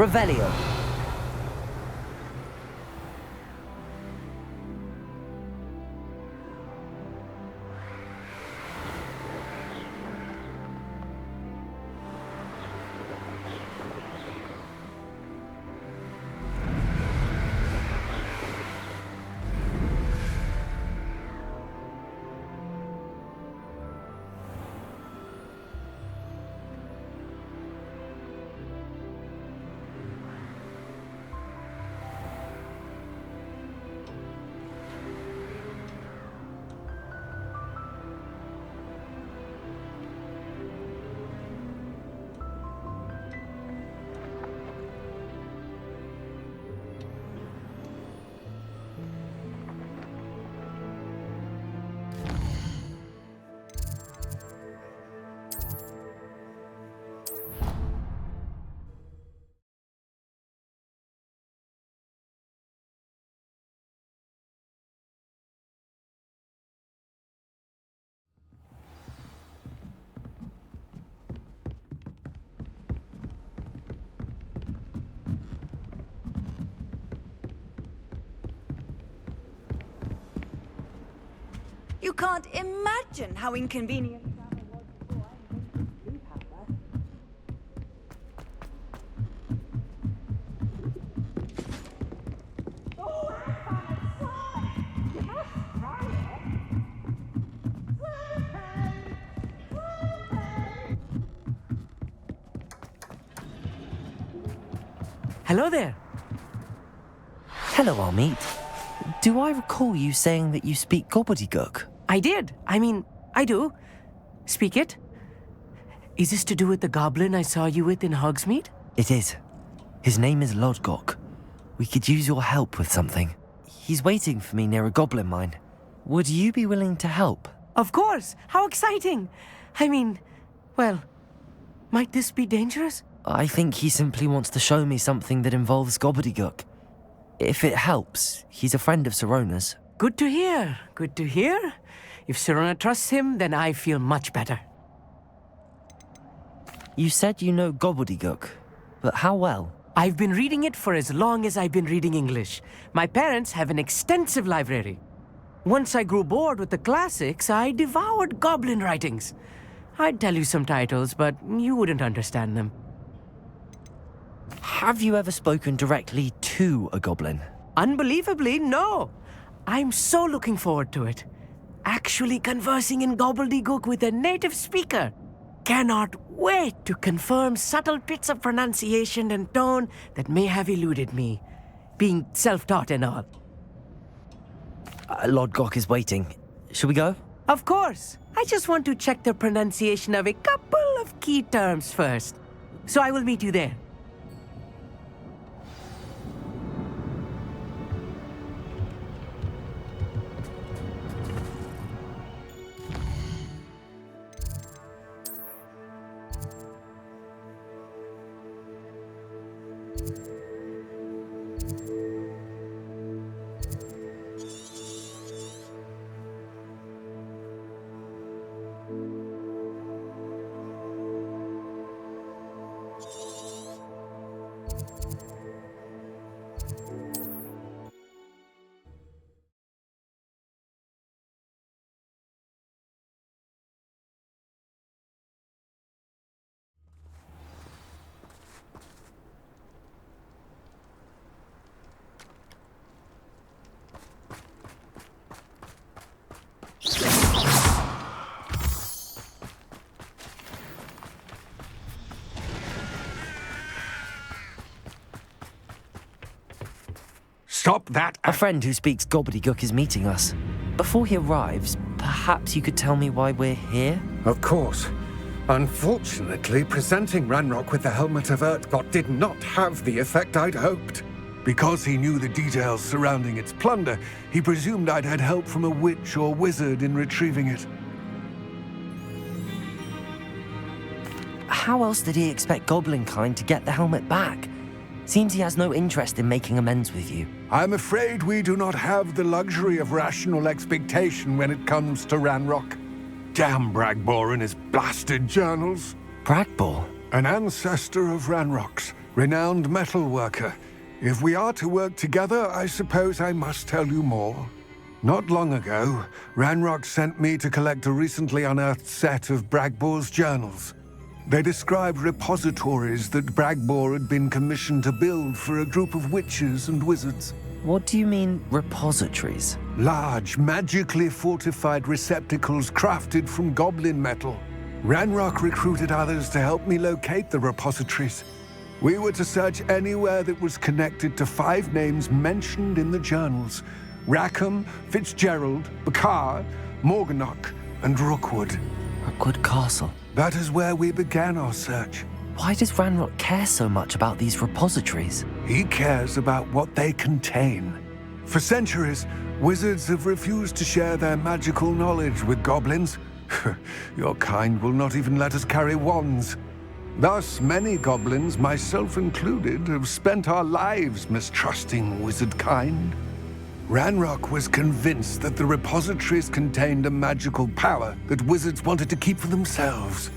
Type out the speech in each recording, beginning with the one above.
Revelio. You can't imagine how inconvenient travel was before I made this blue powder. Oh, I found it so you must try it. Hello there. Hello, Amit. Do I recall you saying that you speak gobbledygook? I did. I do. Speak it. Is this to do with the goblin I saw you with in Hogsmeade? It is. His name is Lodgok. We could use your help with something. He's waiting for me near a goblin mine. Would you be willing to help? Of course. How exciting. Well, might this be dangerous? I think he simply wants to show me something that involves gobbledygook. If it helps, he's a friend of Sirona's. Good to hear. Good to hear. If Sirona trusts him, then I feel much better. You said you know gobbledygook, but how well? I've been reading it for as long as I've been reading English. My parents have an extensive library. Once I grew bored with the classics, I devoured goblin writings. I'd tell you some titles, but you wouldn't understand them. Have you ever spoken directly to a goblin? Unbelievably, no. I'm so looking forward to it. Actually conversing in gobbledygook with a native speaker. Cannot wait to confirm subtle bits of pronunciation and tone that may have eluded me, being self-taught and all. Lodgok is waiting. Shall we go? Of course. I just want to check the pronunciation of a couple of key terms first. So I will meet you there. Stop that! A friend who speaks gobbledygook is meeting us. Before he arrives, perhaps you could tell me why we're here? Of course. Unfortunately, presenting Ranrock with the Helmet of Urtkot did not have the effect I'd hoped. Because he knew the details surrounding its plunder, he presumed I'd had help from a witch or wizard in retrieving it. How else did he expect Goblinkind to get the helmet back? Seems he has no interest in making amends with you. I'm afraid we do not have the luxury of rational expectation when it comes to Ranrock. Damn Bragbor and his blasted journals. Bragbor? An ancestor of Ranrock's. renowned metal worker. If we are to work together, I suppose I must tell you more. Not long ago, Ranrock sent me to collect a recently unearthed set of Bragbor's journals. They described repositories that Bragbor had been commissioned to build for a group of witches and wizards. What do you mean, repositories? Large, magically fortified receptacles crafted from goblin metal. Ranrock recruited others to help me locate the repositories. We were to search anywhere that was connected to 5 names mentioned in the journals: Rackham, Fitzgerald, Bakar, Morganach, and Rookwood. Rookwood Castle. That is where we began our search. Why does Ranrock care so much about these repositories? He cares about what they contain. For centuries, wizards have refused to share their magical knowledge with goblins. Your kind will not even let us carry wands. Thus, many goblins, myself included, have spent our lives mistrusting wizard kind. Ranrock was convinced that the repositories contained a magical power that wizards wanted to keep for themselves.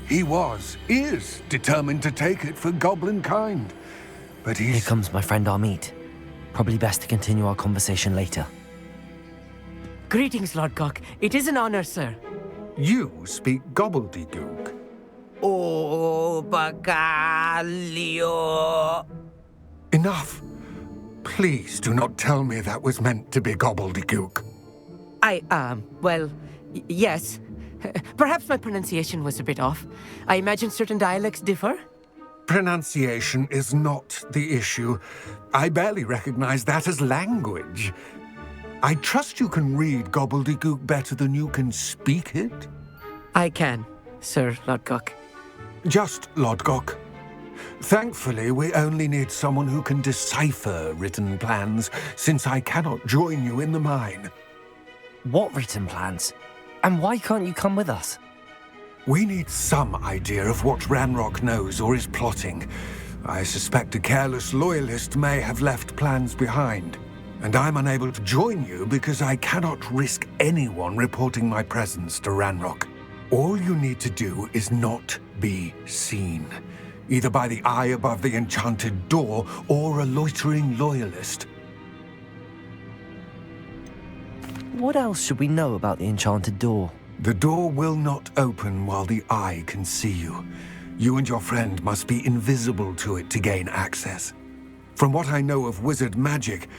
He is determined to take it for goblin kind. But Here comes my friend Amit. Probably best to continue our conversation later. Greetings, Lord Gok. It is an honor, sir. You speak gobbledygook. Oh, Bagalio. Enough. Please do not tell me that was meant to be gobbledygook. Yes. Perhaps my pronunciation was a bit off. I imagine certain dialects differ. Pronunciation is not the issue. I barely recognize that as language. I trust you can read gobbledygook better than you can speak it? I can, Sir Lord Gok. Just Lord Gok. Thankfully, we only need someone who can decipher written plans, since I cannot join you in the mine. What written plans? And why can't you come with us? We need some idea of what Ranrock knows or is plotting. I suspect a careless loyalist may have left plans behind. And I'm unable to join you because I cannot risk anyone reporting my presence to Ranrock. All you need to do is not be seen, either by the eye above the enchanted door or a loitering loyalist. What else should we know about the enchanted door? The door will not open while the eye can see you. You and your friend must be invisible to it to gain access. From what I know of wizard magic,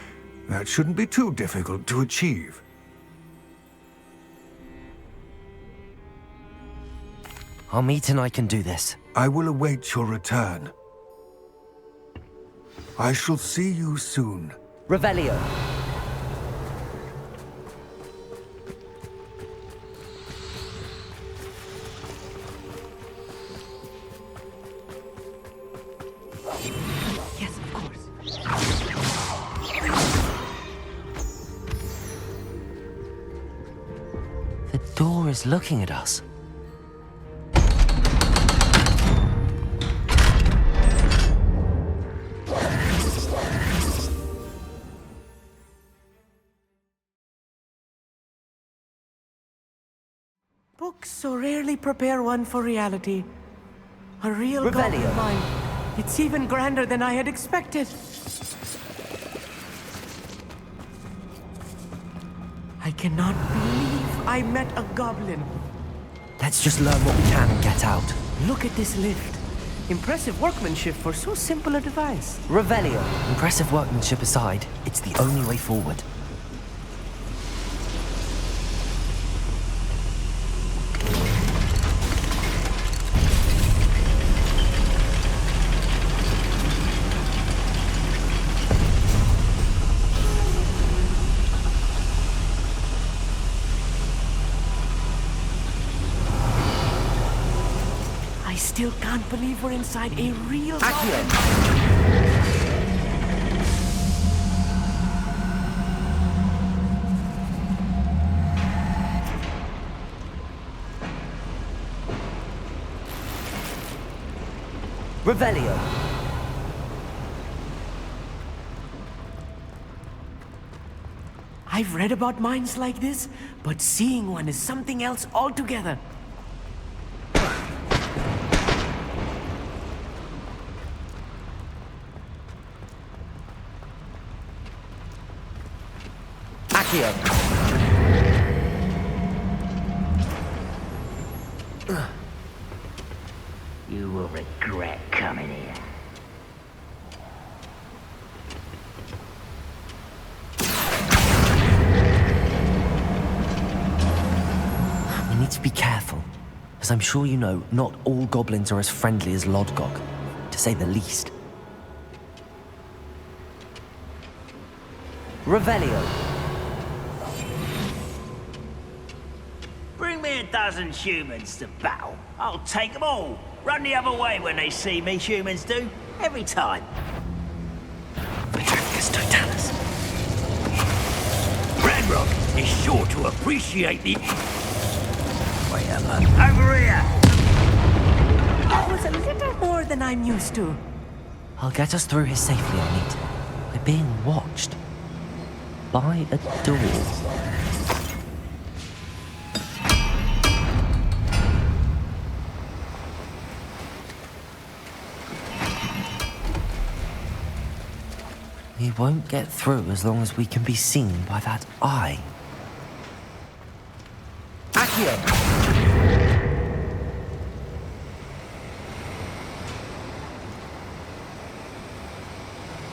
that shouldn't be too difficult to achieve. Amit and I can do this. I will await your return. I shall see you soon. Revelio. Yes, of course. The door is looking at us. Books so rarely prepare one for reality. A real Revelio. goblin mine. It's even grander than I had expected. I cannot believe I met a goblin. Let's just learn what we can and get out. Look at this lift. Impressive workmanship for so simple a device. Revelio. Impressive workmanship aside, it's the only way forward. I still can't believe we're inside a real goblin. Revelio. I've read about mines like this, but seeing one is something else altogether. Accio. You will regret coming here. We need to be careful. As I'm sure you know, not all goblins are as friendly as Lodgok, to say the least. Revelio. Bring me a dozen humans to battle. I'll take them all. Run the other way when they see me, humans do. Every time. Petricus Totalis. Ranrock is sure to appreciate the... Wait a minute. Over here! That was a little more than I'm used to. I'll get us through here safely, Amit. We're being watched. By a door. We won't get through as long as we can be seen by that eye. Accio!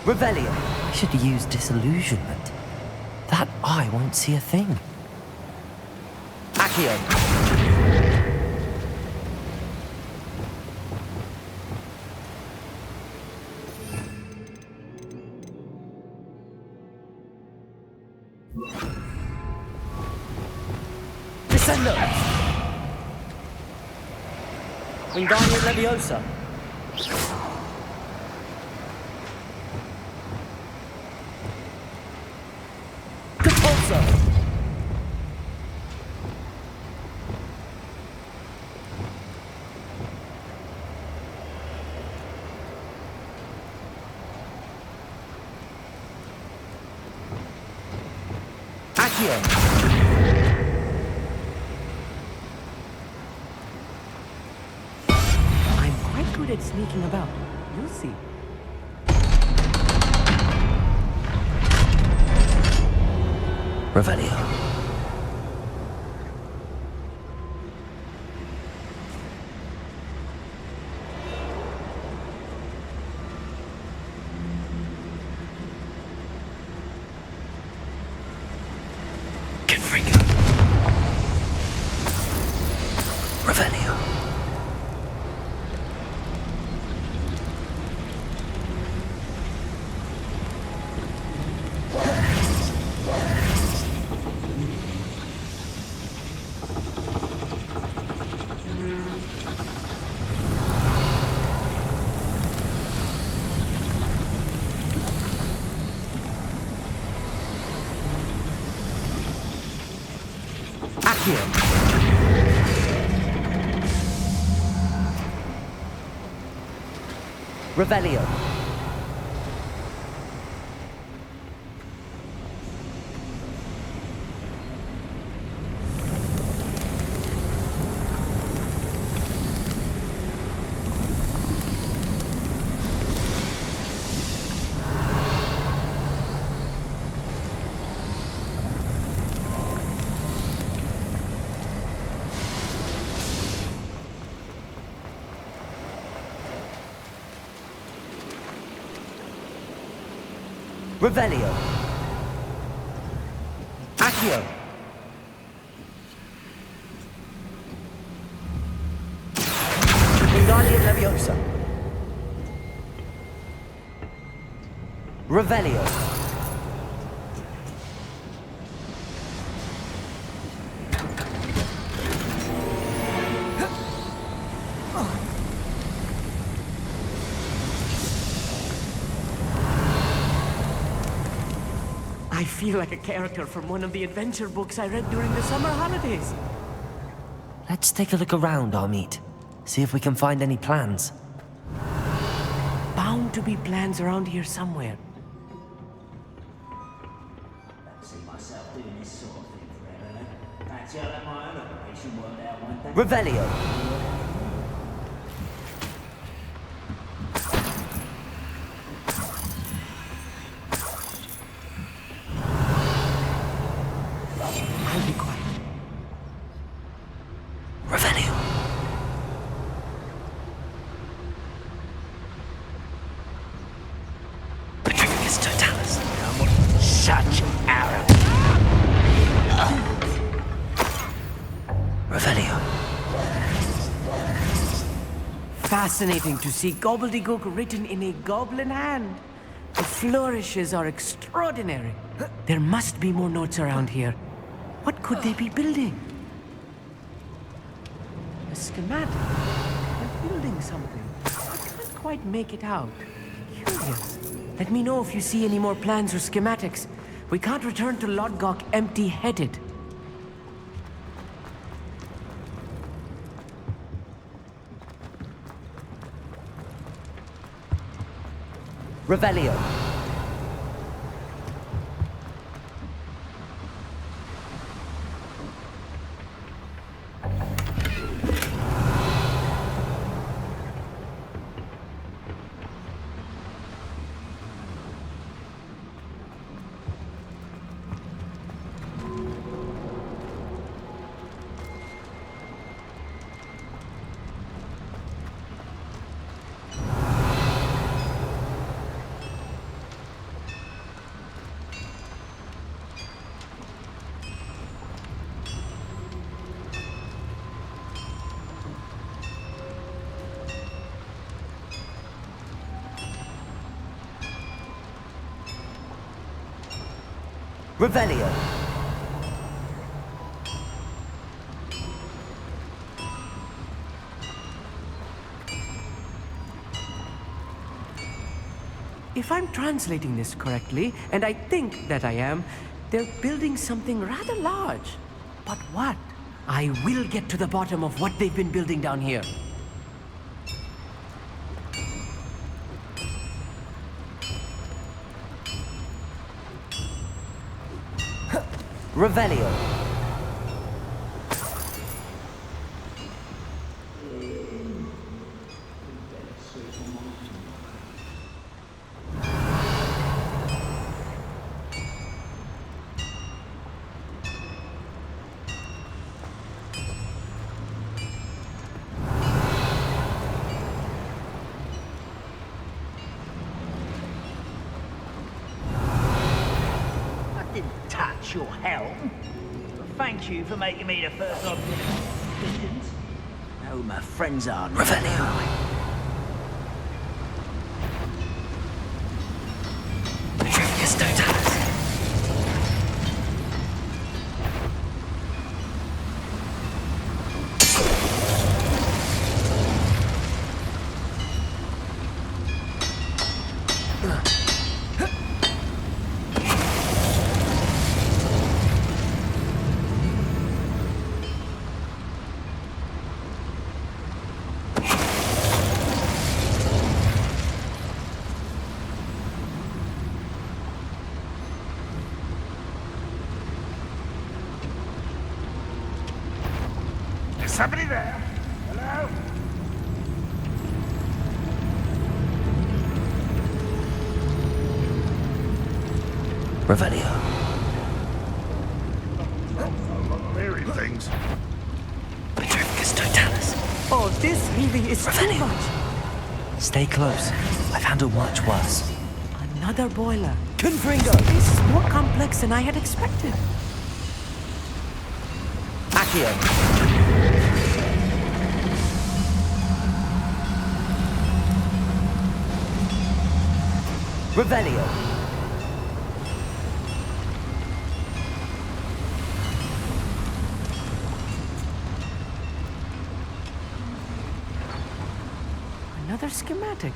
Revelio. I should use disillusionment. That eye won't see a thing. Accio. Descendo! Wingardium Leviosa. Compulso! Accio! Good at sneaking about. You'll see. Revelio. Confringo. Revelio. Revelio. Revelio. Accio. Wingardium Leviosa. Revelio. I feel like a character from one of the adventure books I read during the summer holidays. Let's take a look around, Amit. See if we can find any plans. Bound to be plans around here somewhere. Don't see myself doing this sort of thing forever, then. Fancy I'll let my own operation work out one day. Revelio. I'll be quiet. Revelio. Petrificus totalis. Such arrogance. Revelio. Fascinating to see gobbledygook written in a goblin hand. The flourishes are extraordinary. There must be more notes around here. What could they be building? A schematic. They're building something. I can't quite make it out. Curious. Let me know if you see any more plans or schematics. We can't return to Lodgok empty-headed. Revelio. Revelio. If I'm translating this correctly, and I think that I am, they're building something rather large. But what? I will get to the bottom of what they've been building down here. Revelio. I didn't touch your helm. Thank you for making me the first object of suspicion. No, my friends are Revelio. Petrificus totalis. somebody there? Hello? Revelio. Wearing things. Petrificus totalis. Oh, this really is too Revelio. much. Stay close. I've handled much worse. Another boiler. Confringo! This is more complex than I had expected. Accio. Revelio. Another schematic.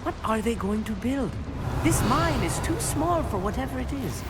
What are they going to build? This mine is too small for whatever it is.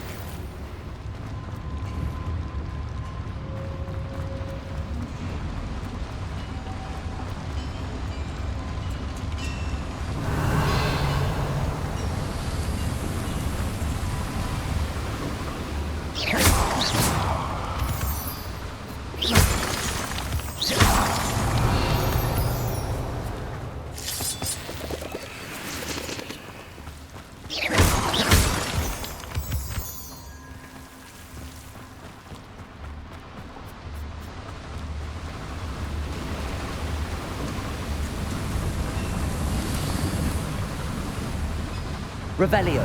Revelio.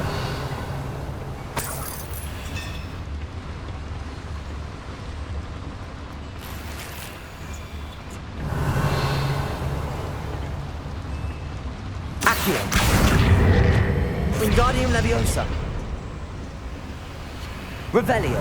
Accio. Wingardium Leviosa. Revelio.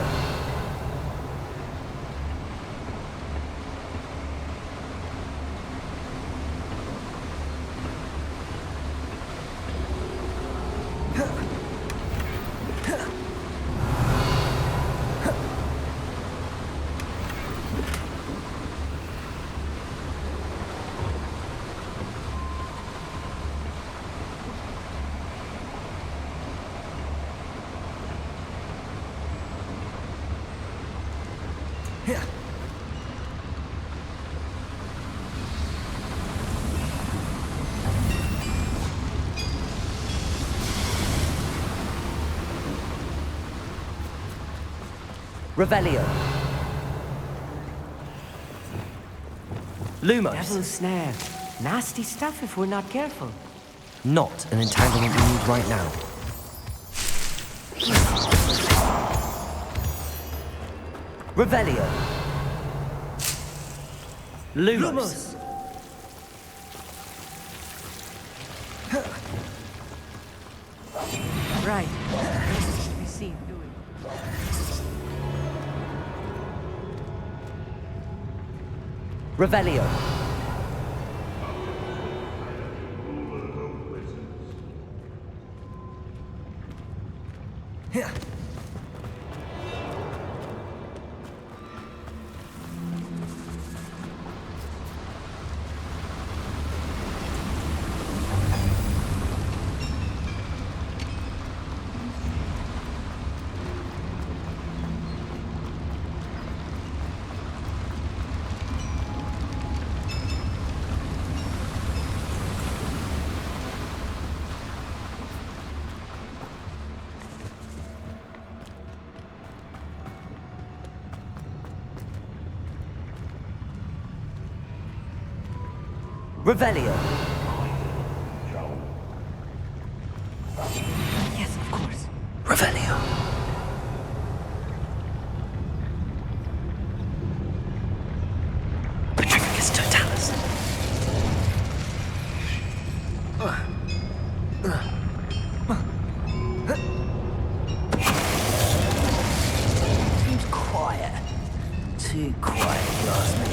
Revelio. Lumos. Devil's snare. Nasty stuff if we're not careful. Not an entanglement we need right now. Revelio. Lumos. Right. This should be seen doing. Revelio. Revelio. Yes, of course. Revelio. Petrificus totalis. Seems quiet. Too quiet, if you ask me.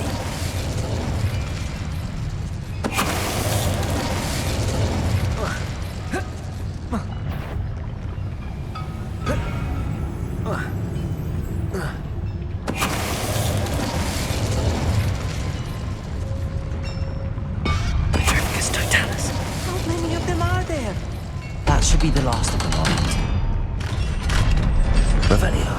Petrificus totalis. How many of them are there? That should be the last of them, Amit. Revelio.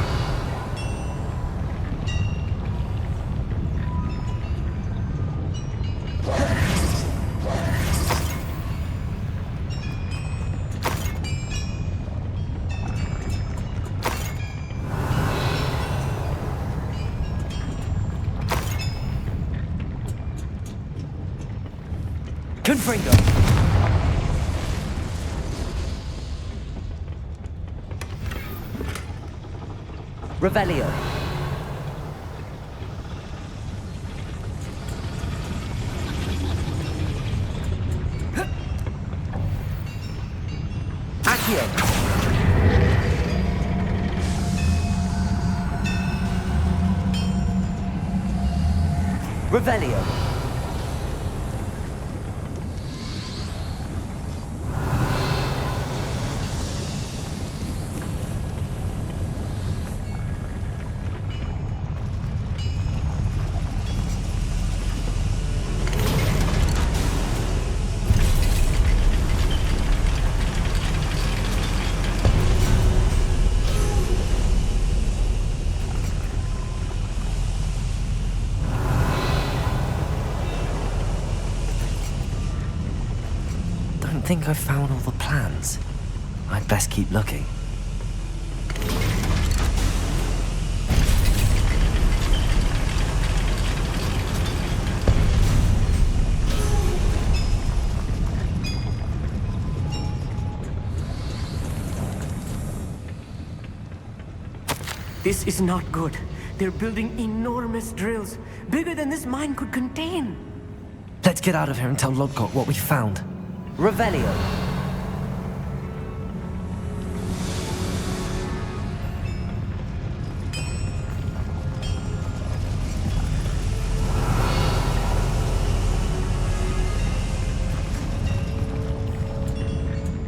Confringo. Revelio. Accio. Revelio. Don't think I've found all the plans. I'd best keep looking. This is not good. They're building enormous drills, bigger than this mine could contain. Let's get out of here and tell Lodgok what we found. Revelio.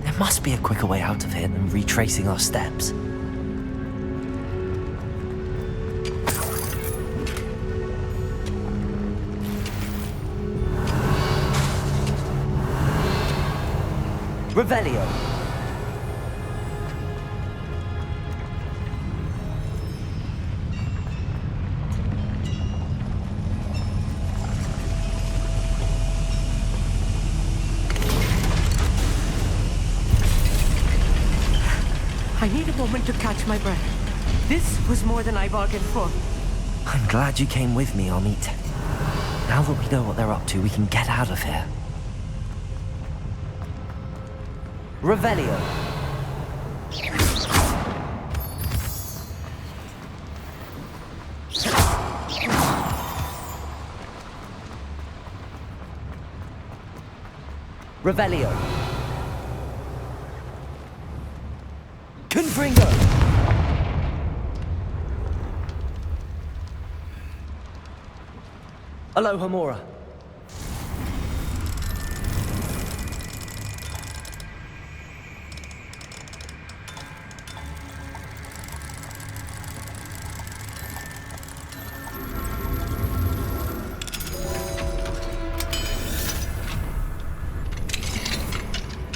There must be a quicker way out of here than retracing our steps. Revelio. I need a moment to catch my breath. This was more than I bargained for. I'm glad you came with me, Amit. Now that we know what they're up to, we can get out of here. Revelio. Revelio. Confringo. Aloha Mora.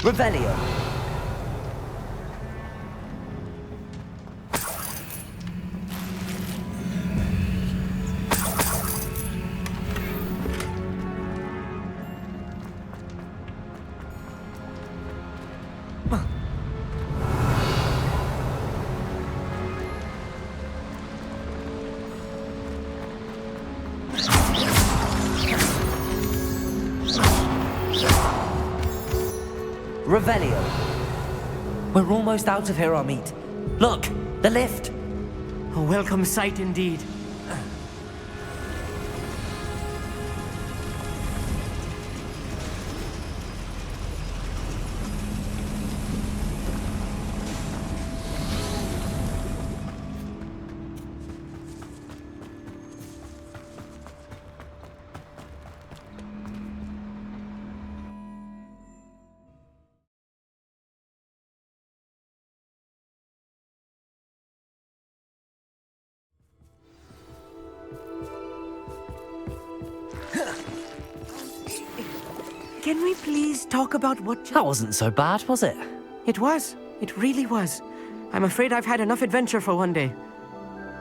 Revelio. Revelio. We're almost out of here, Amit. Look, the lift. A welcome sight indeed. Can we please talk about what... That wasn't so bad, was it? It was. It really was. I'm afraid I've had enough adventure for one day.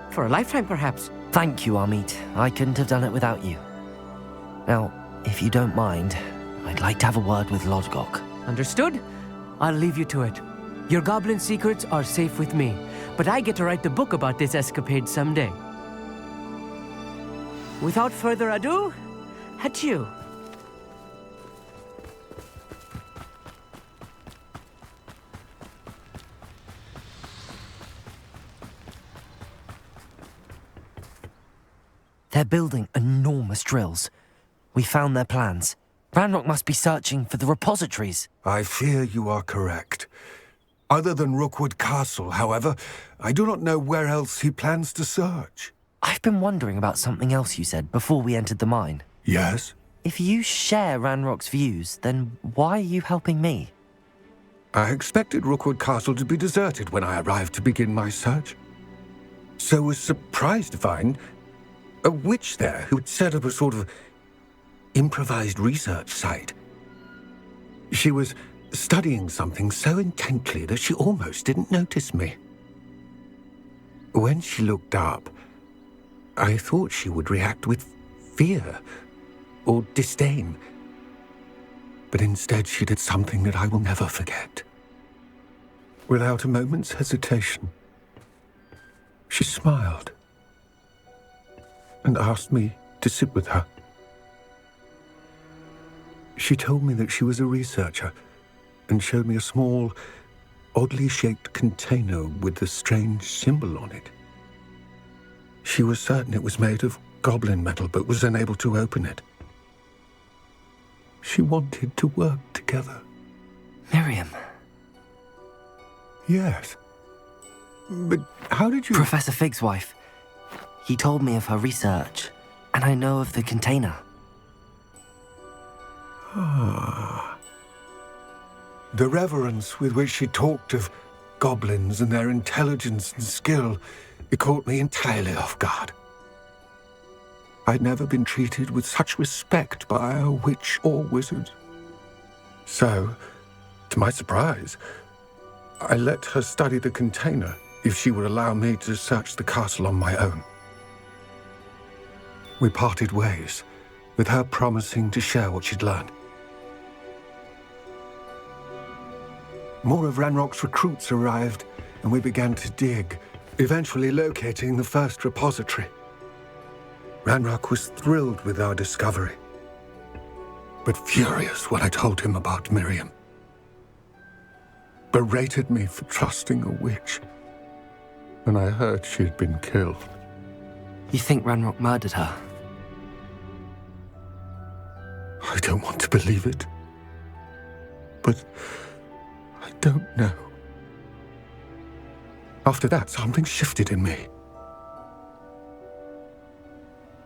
For a lifetime, perhaps. Thank you, Amit. I couldn't have done it without you. Now, if you don't mind, I'd like to have a word with Lodgok. Understood? I'll leave you to it. Your goblin secrets are safe with me, but I get to write the book about this escapade someday. Without further ado, adieu. They're building enormous drills. We found their plans. Ranrock must be searching for the repositories. I fear you are correct. Other than Rookwood Castle, however, I do not know where else he plans to search. I've been wondering about something else you said before we entered the mine. Yes? If you share Ranrock's views, then why are you helping me? I expected Rookwood Castle to be deserted when I arrived to begin my search. So was surprised to find a witch there who had set up a sort of improvised research site. She was studying something so intently that she almost didn't notice me. When she looked up, I thought she would react with fear or disdain. But instead she did something that I will never forget. Without a moment's hesitation, she smiled and asked me to sit with her. She told me that she was a researcher and showed me a small, oddly shaped container with a strange symbol on it. She was certain it was made of goblin metal, but was unable to open it. She wanted to work together. Miriam. Yes. But how did you... Professor Fig's wife. He told me of her research, and I know of the container. Ah. The reverence with which she talked of goblins and their intelligence and skill, it caught me entirely off guard. I'd never been treated with such respect by a witch or wizard. So, to my surprise, I let her study the container if she would allow me to search the castle on my own. We parted ways, with her promising to share what she'd learned. More of Ranrock's recruits arrived, and we began to dig, eventually locating the first repository. Ranrock was thrilled with our discovery, but furious when I told him about Miriam. Berated me for trusting a witch when I heard she'd been killed. You think Ranrock murdered her? I don't want to believe it, but I don't know. After that, something shifted in me.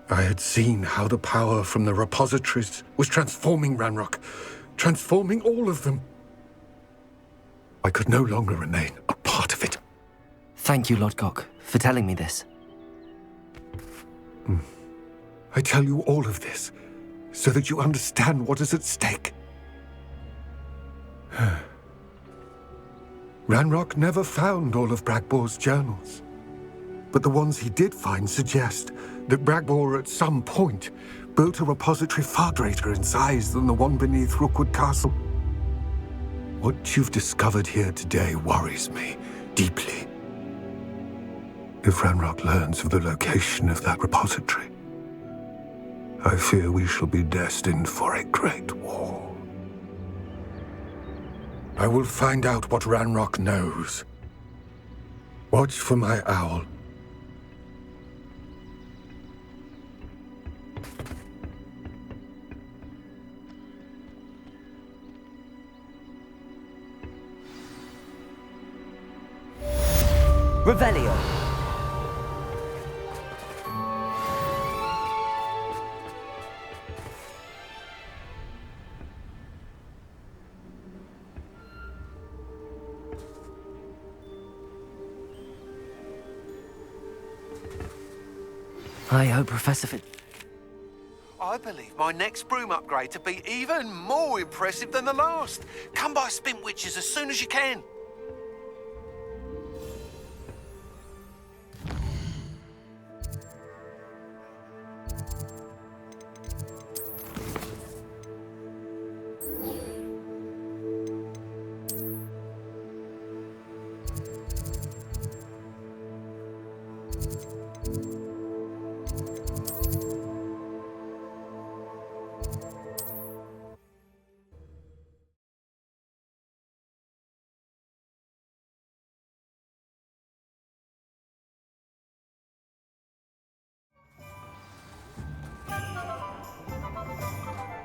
I had seen how the power from the repositories was transforming Ranrock, transforming all of them. I could no longer remain a part of it. Thank you, Lodgok, for telling me this. I tell you all of this so that you understand what is at stake. Ranrock never found all of Bragbor's journals, but the ones he did find suggest that Bragbor at some point built a repository far greater in size than the one beneath Rookwood Castle. What you've discovered here today worries me deeply. If Ranrock learns of the location of that repository, I fear we shall be destined for a great war. I will find out what Ranrock knows. Watch for my owl. Revelio. I hope Professor Fig... I believe my next broom upgrade to be even more impressive than the last. Come by Spin Witches as soon as you can.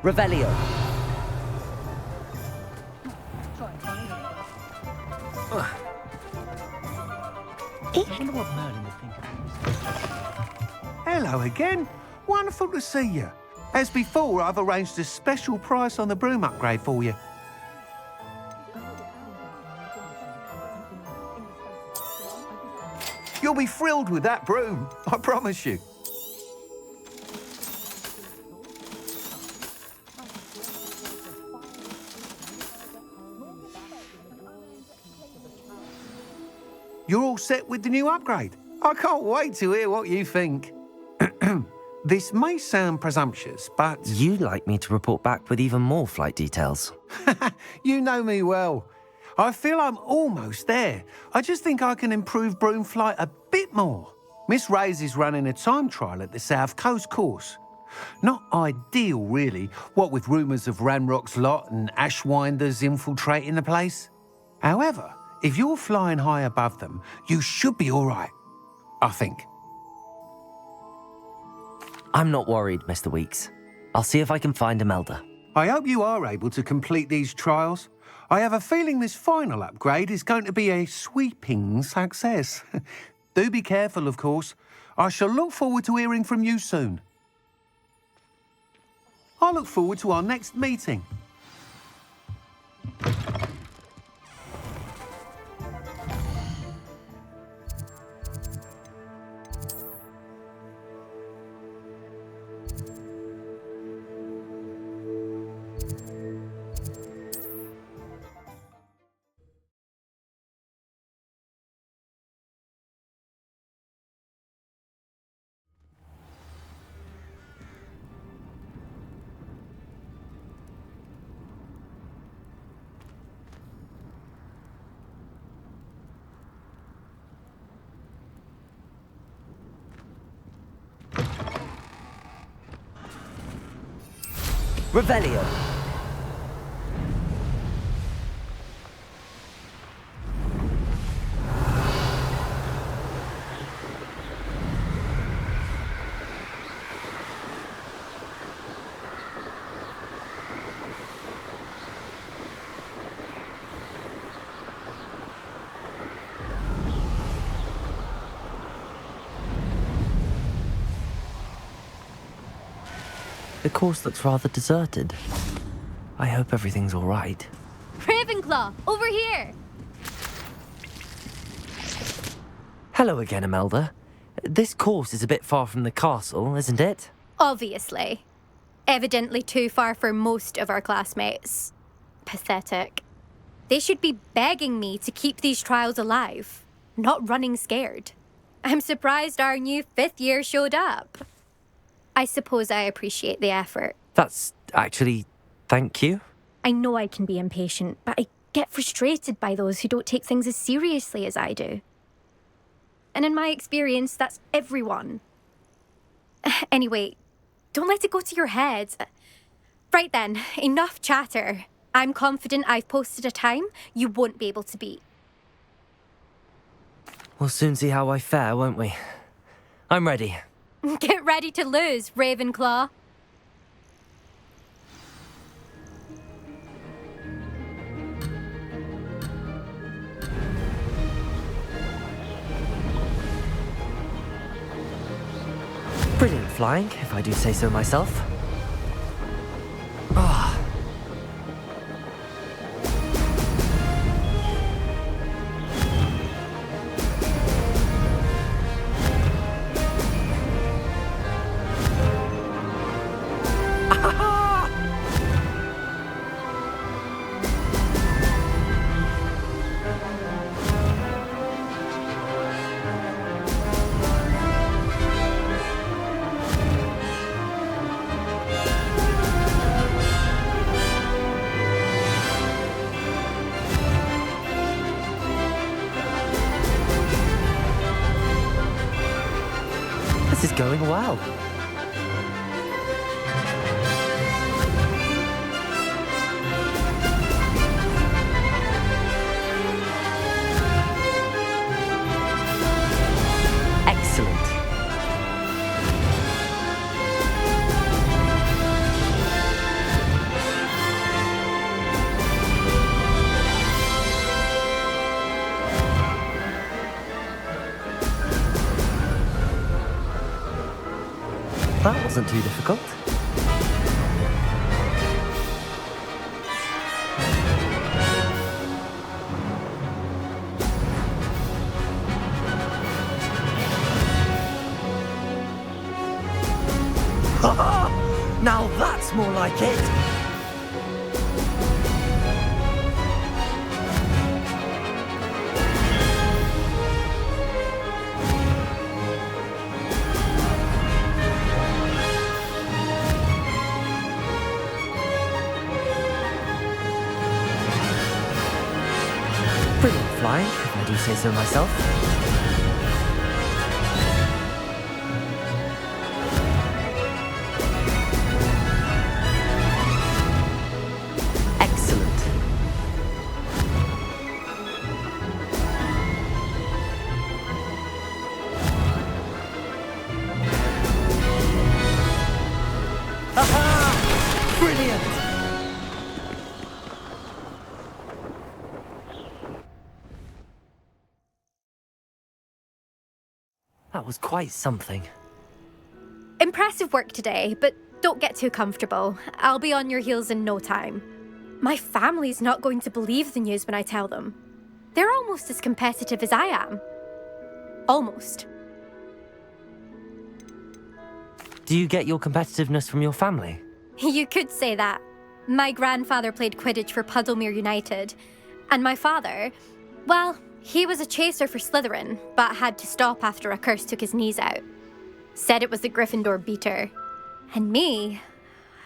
Revelio. Hello again. Wonderful to see you. As before, I've arranged a special price on the broom upgrade for you. You'll be thrilled with that broom, I promise you. You're all set with the new upgrade. I can't wait to hear what you think. This may sound presumptuous, but... You'd like me to report back with even more flight details. You know me well. I feel I'm almost there. I just think I can improve broom flight a bit more. Miss Ray's is running a time trial at the South Coast course. Not ideal, really, what with rumours of Ranrock's lot and Ashwinders infiltrating the place. However, if you're flying high above them, you should be all right, I think. I'm not worried, Mr. Weeks. I'll see if I can find Imelda. I hope you are able to complete these trials. I have a feeling this final upgrade is going to be a sweeping success. Do be careful, of course. I shall look forward to hearing from you soon. I look forward to our next meeting. Revelio. The course looks rather deserted. I hope everything's all right. Ravenclaw, over here! Hello again, Imelda. This course is a bit far from the castle, isn't it? Obviously. Evidently too far for most of our classmates. Pathetic. They should be begging me to keep these trials alive, not running scared. I'm surprised our new 5th year showed up. I suppose I appreciate the effort. That's actually... thank you. I know I can be impatient, but I get frustrated by those who don't take things as seriously as I do. And in my experience, that's everyone. Anyway, don't let it go to your head. Right then, enough chatter. I'm confident I've posted a time you won't be able to beat. We'll soon see how I fare, won't we? I'm ready. Get ready to lose, Ravenclaw. Brilliant flying, if I do say so myself. Ah. This is going well. Excellent. That wasn't too difficult. Now that's more like it! Brilliant flying, if I do say so myself. Excellent. That was quite something. Impressive work today, but don't get too comfortable. I'll be on your heels in no time. My family's not going to believe the news when I tell them. They're almost as competitive as I am. Almost. Do you get your competitiveness from your family? You could say that. My grandfather played Quidditch for Puddlemere United. And my father, well, he was a chaser for Slytherin, but had to stop after a curse took his knees out. Said it was the Gryffindor beater. And me,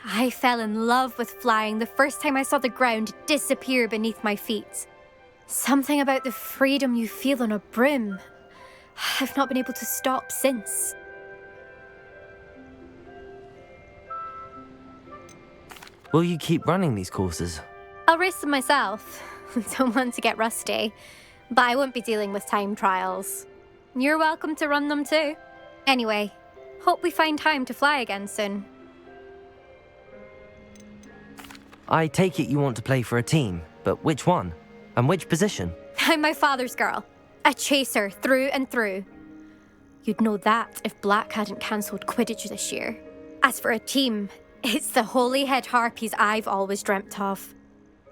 I fell in love with flying the first time I saw the ground disappear beneath my feet. Something about the freedom you feel on a broom. I've not been able to stop since. Will you keep running these courses? I'll race them myself. Don't want to get rusty. But I won't be dealing with time trials. You're welcome to run them too. Anyway, hope we find time to fly again soon. I take it you want to play for a team, but which one? And which position? I'm my father's girl. A chaser through and through. You'd know that if Black hadn't cancelled Quidditch this year. As for a team, it's the Holyhead Harpies I've always dreamt of.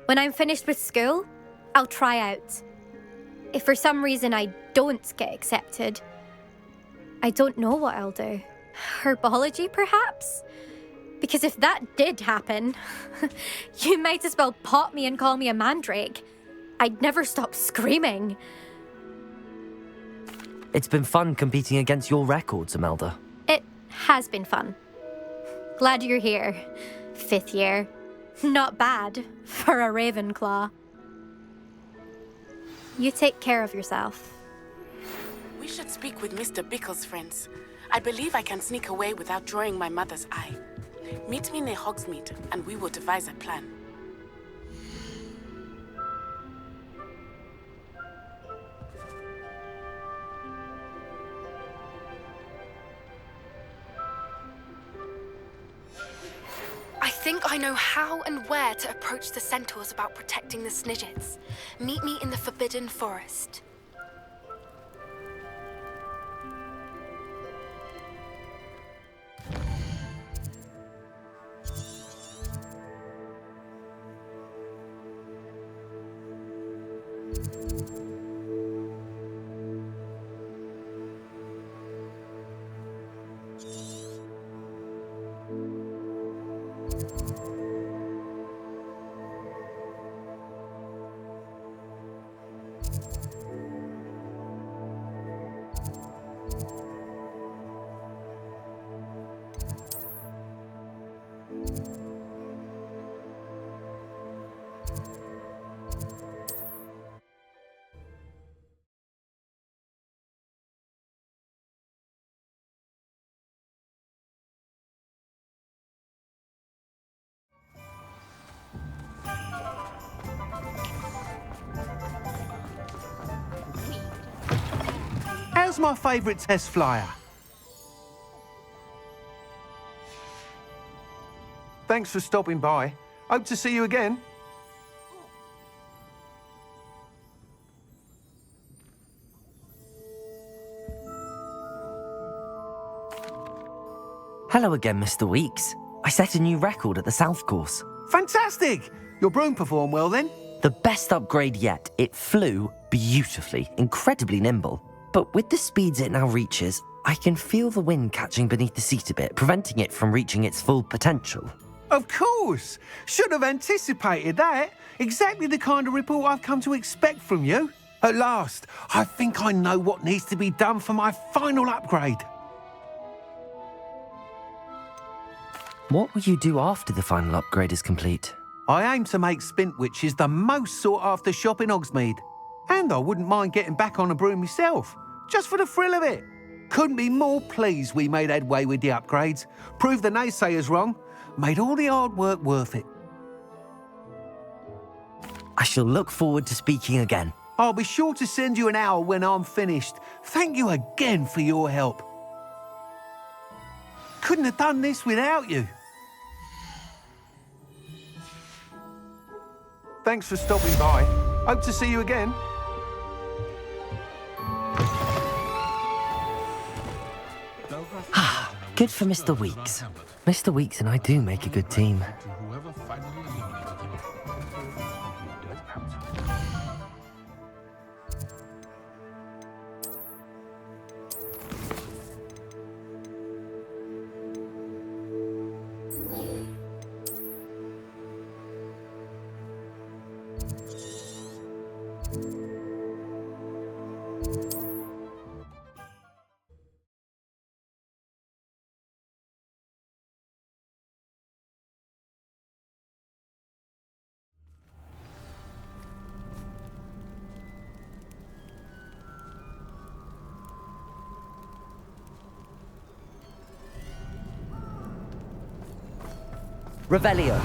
When I'm finished with school, I'll try out. If for some reason I don't get accepted, I don't know what I'll do. Herbology, perhaps? Because if that did happen, you might as well pot me and call me a mandrake. I'd never stop screaming. It's been fun competing against your records, Imelda. It has been fun. Glad you're here. 5th year. Not bad for a Ravenclaw. You take care of yourself. We should speak with Mr. Bickle's friends. I believe I can sneak away without drawing my mother's eye. Meet me near Hogsmeade, and we will devise a plan. I think I know how and where to approach the centaurs about protecting the Snidgets. Meet me in the Forbidden Forest. How's my favourite test flyer? Thanks for stopping by. Hope to see you again. Hello again, Mr. Weeks. I set a new record at the South Course. Fantastic! Your broom performed well then? The best upgrade yet. It flew beautifully, incredibly nimble. But with the speeds it now reaches, I can feel the wind catching beneath the seat a bit, preventing it from reaching its full potential. Of course! Should have anticipated that. Exactly the kind of report I've come to expect from you. At last, I think I know what needs to be done for my final upgrade. What will you do after the final upgrade is complete? I aim to make Spintwitches the most sought-after shop in Hogsmeade. And I wouldn't mind getting back on a broom myself, just for the thrill of it. Couldn't be more pleased we made headway with the upgrades, proved the naysayers wrong, made all the hard work worth it. I shall look forward to speaking again. I'll be sure to send you an hour when I'm finished. Thank you again for your help. Couldn't have done this without you. Thanks for stopping by. Hope to see you again. Good for Mr. Weeks. Mr. Weeks and I do make a good team. Revelio.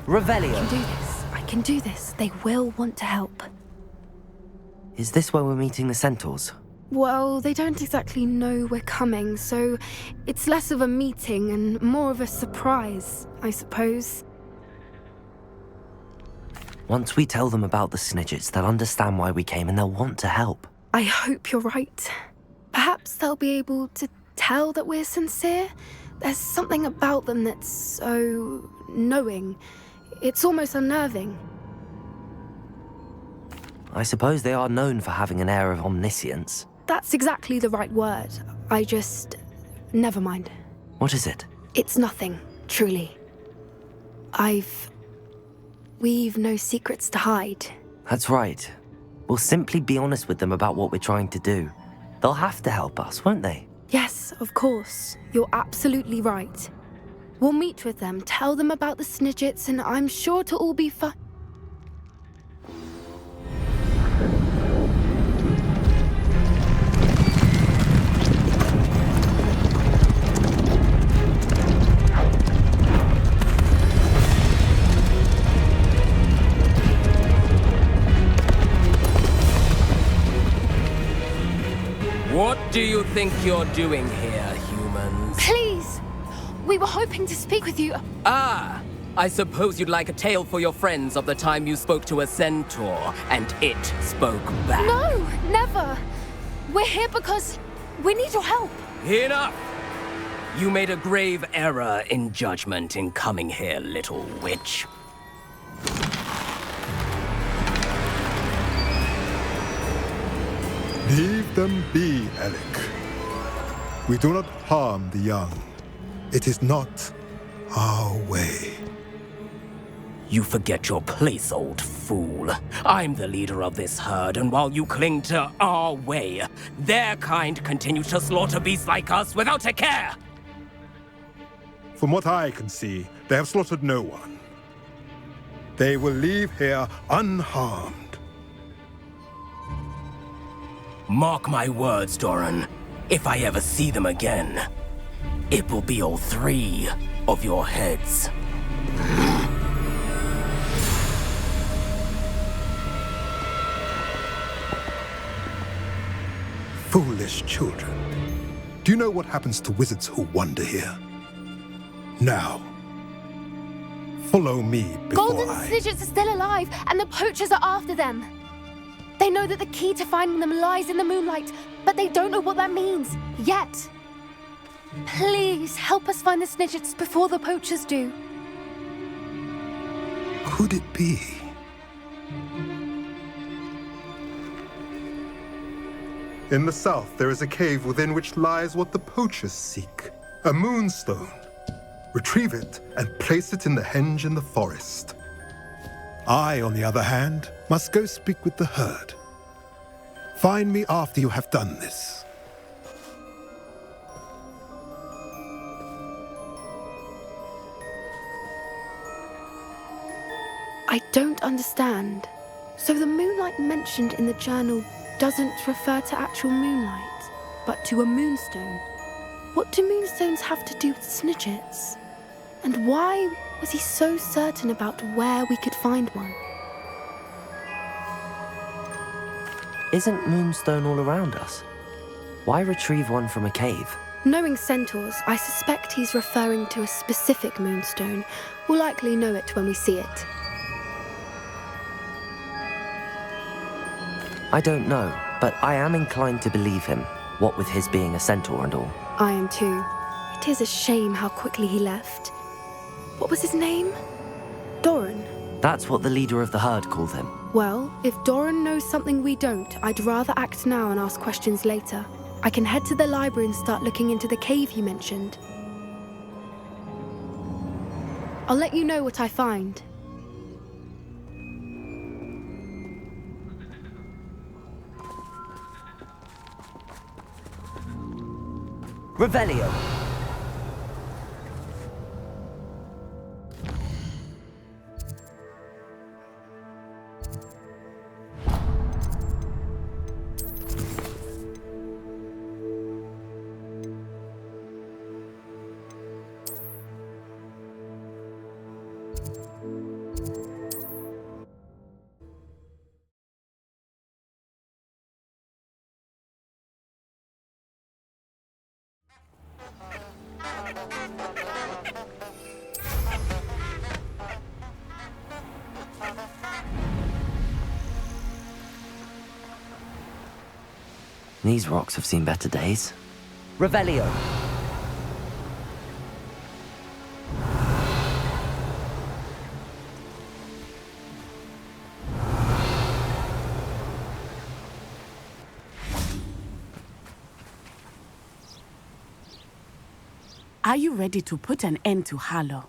Revelio. I can do this. I can do this. They will want to help. Is this where we're meeting the centaurs? Well, they don't exactly know we're coming, so it's less of a meeting and more of a surprise, I suppose. Once we tell them about the Snidgets, they'll understand why we came and they'll want to help. I hope you're right. Perhaps they'll be able to tell that we're sincere. There's something about them that's so knowing. It's almost unnerving. I suppose they are known for having an air of omniscience. That's exactly the right word. I just... never mind. What is it? It's nothing, truly. We've no secrets to hide. That's right. We'll simply be honest with them about what we're trying to do. They'll have to help us, won't they? Yes, of course. You're absolutely right. We'll meet with them, tell them about the Snidgets, and I'm sure to all be fine. What do you think you're doing here, humans? Please! We were hoping to speak with you. Ah! I suppose you'd like a tale for your friends of the time you spoke to a centaur, and it spoke back. No, never! We're here because we need your help. Enough! You made a grave error in judgment in coming here, little witch. Leave them be, Alec. We do not harm the young. It is not our way. You forget your place, old fool. I'm the leader of this herd, and while you cling to our way, their kind continue to slaughter beasts like us without a care! From what I can see, they have slaughtered no one. They will leave here unharmed. Mark my words, Doran. If I ever see them again, it will be all 3 of your heads. Foolish children. Do you know what happens to wizards who wander here? Now, follow me before Golden Snidgets are still alive, and the poachers are after them. They know that the key to finding them lies in the moonlight, but they don't know what that means, yet. Please, help us find the Snidgets before the poachers do. Could it be? In the south, there is a cave within which lies what the poachers seek. A moonstone. Retrieve it and place it in the henge in the forest. I, on the other hand, must go speak with the herd. Find me after you have done this. I don't understand. So the moonlight mentioned in the journal doesn't refer to actual moonlight? but to a moonstone. What do moonstones have to do with snidgets? And why was he so certain about where we could find one? Isn't Moonstone all around us? Why retrieve one from a cave? Knowing centaurs, I suspect he's referring to a specific moonstone. We'll likely know it when we see it. I don't know, but I am inclined to believe him, what with his being a centaur and all. I am too. It is a shame how quickly he left. What was his name? Doran. That's what the leader of the herd called him. Well, if Doran knows something we don't, I'd rather act now and ask questions later. I can head to the library and start looking into the cave you mentioned. I'll let you know what I find. Revelio! These rocks have seen better days. Revelio! Are you ready to put an end to Harlow?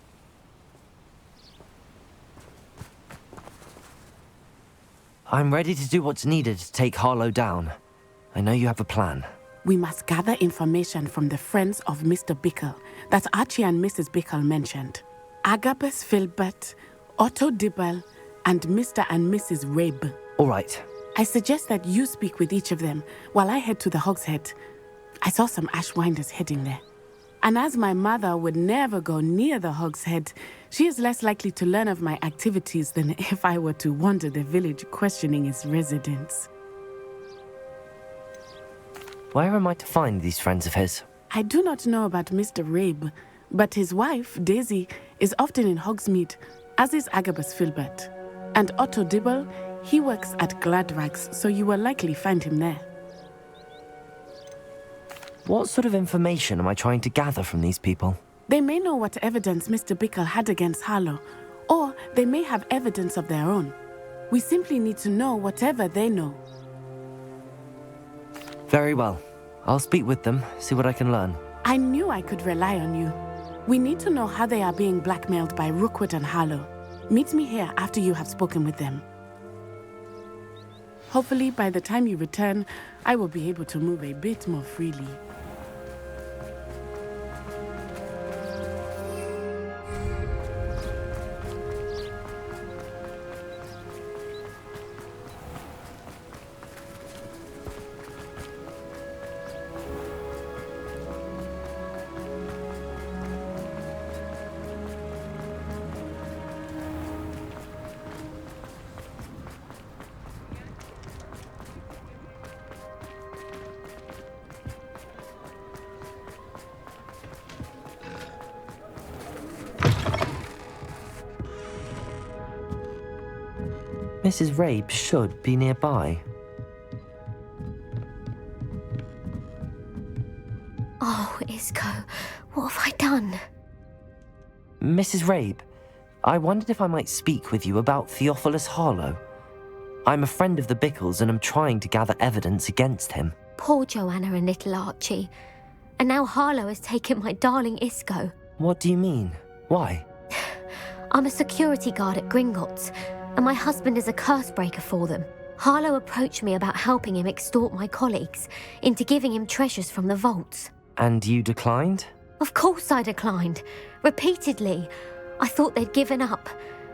I'm ready to do what's needed to take Harlow down. I know you have a plan. We must gather information from the friends of Mr. Bickle that Archie and Mrs. Bickle mentioned. Agabus Filbert, Otto Dibble, and Mr. and Mrs. Rabe. All right. I suggest that you speak with each of them while I head to the Hog's Head. I saw some Ashwinders heading there. And as my mother would never go near the Hog's Head, she is less likely to learn of my activities than if I were to wander the village questioning its residents. Where am I to find these friends of his? I do not know about Mr. Rabe, but his wife, Daisy, is often in Hogsmeade, as is Agabus Filbert. And Otto Dibble, he works at Gladrags, so you will likely find him there. What sort of information am I trying to gather from these people? They may know what evidence Mr. Bickle had against Harlow, or they may have evidence of their own. We simply need to know whatever they know. Very well. I'll speak with them, see what I can learn. I knew I could rely on you. We need to know how they are being blackmailed by Rookwood and Harlow. Meet me here after you have spoken with them. Hopefully, by the time you return, I will be able to move a bit more freely. Mrs. Rabe should be nearby. Oh, Isco, what have I done? Mrs. Rabe, I wondered if I might speak with you about Theophilus Harlow. I'm a friend of the Bickles and I'm trying to gather evidence against him. Poor Joanna and little Archie. And now Harlow has taken my darling Isco. What do you mean? Why? I'm a security guard at Gringotts, and my husband is a curse breaker for them. Harlow approached me about helping him extort my colleagues into giving him treasures from the vaults. And you declined? Of course I declined. Repeatedly. I thought they'd given up,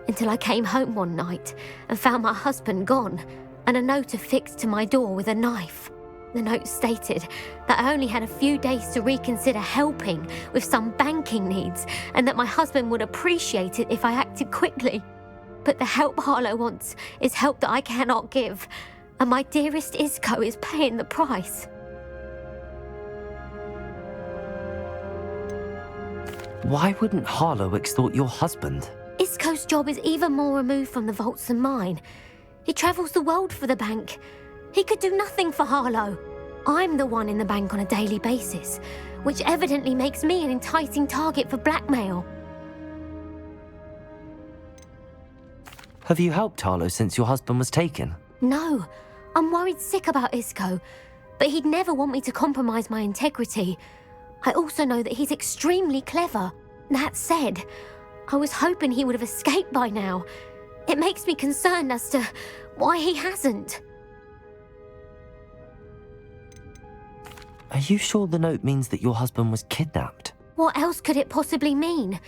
until I came home one night and found my husband gone, and a note affixed to my door with a knife. The note stated that I only had a few days to reconsider helping with some banking needs and that my husband would appreciate it if I acted quickly. But the help Harlow wants is help that I cannot give, and my dearest Isco is paying the price. Why wouldn't Harlow extort your husband? Isco's job is even more removed from the vaults than mine. He travels the world for the bank. He could do nothing for Harlow. I'm the one in the bank on a daily basis, which evidently makes me an enticing target for blackmail. Have you helped Harlow since your husband was taken? No, I'm worried sick about Isco, but he'd never want me to compromise my integrity. I also know that he's extremely clever. That said, I was hoping he would have escaped by now. It makes me concerned as to why he hasn't. Are you sure the note means that your husband was kidnapped? What else could it possibly mean?